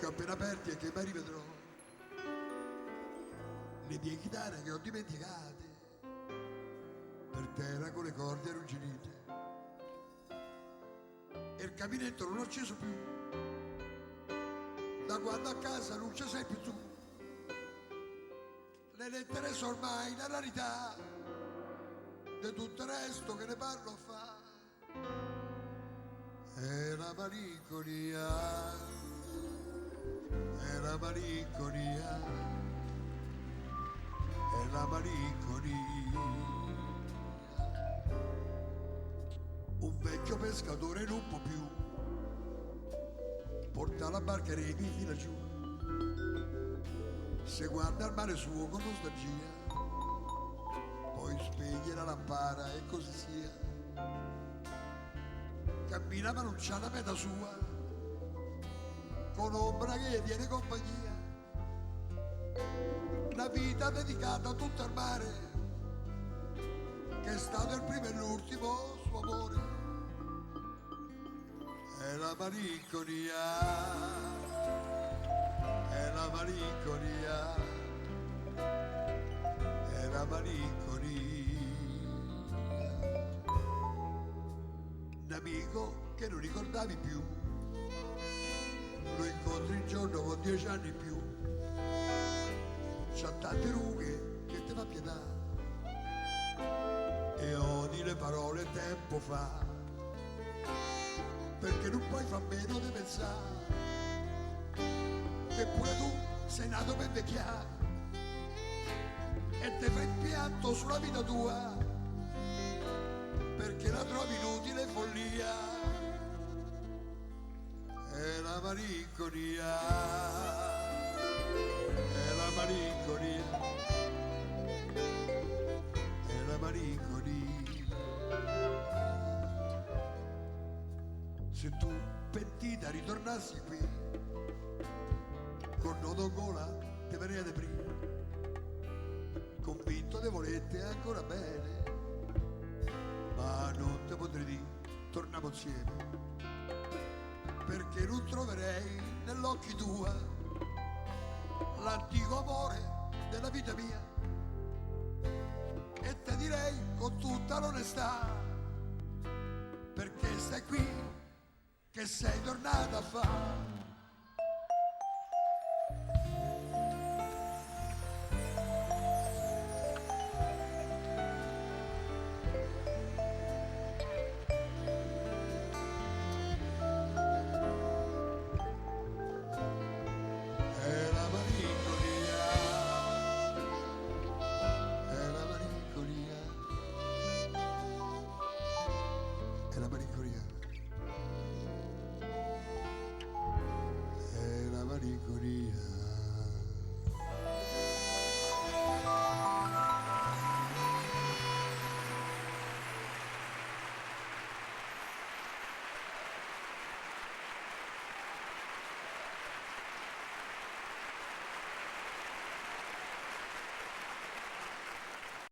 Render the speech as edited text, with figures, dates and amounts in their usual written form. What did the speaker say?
occhi appena aperti e che mai rivedrò. Le mie chitarre che ho dimenticate per terra con le corde arrugginite, e il caminetto non l'ho acceso più da quando a casa non ci sei più tu. Le lettere sono ormai la rarità, di tutto il resto che ne parlo fa. È la malinconia, è la malinconia, è la malinconia. Un vecchio pescatore non può più porta la barca e remi fino giù, se guarda il mare suo con nostalgia, poi spegne la lampara e così sia. Cammina ma non c'ha la meta sua, con ombra che tiene compagnia, una vita dedicata tutta al mare, che è stato il primo e l'ultimo suo amore. È la malinconia, è la malinconia, è la malinconia. Un amico che non ricordavi più, lo incontri un giorno con 10 anni in più, c'ha tante rughe che ti fa pietà e odi le parole tempo fa, perché non puoi far meno di pensare che pure tu sei nato per vecchiare e te fai pianto sulla vita tua, perché la trovi inutile follia. È la malinconia, è la malinconia, è la malinconia. Se tu pentita ritornassi qui, con nodo gola te verrei ad aprire, convinto de volette ancora bene, ma non te potrei dire torniamo insieme, perché non troverei nell'occhi tua l'antico amore della vita mia, e te direi con tutta l'onestà, perché stai qui che sei tornata a fare. È la malinconia,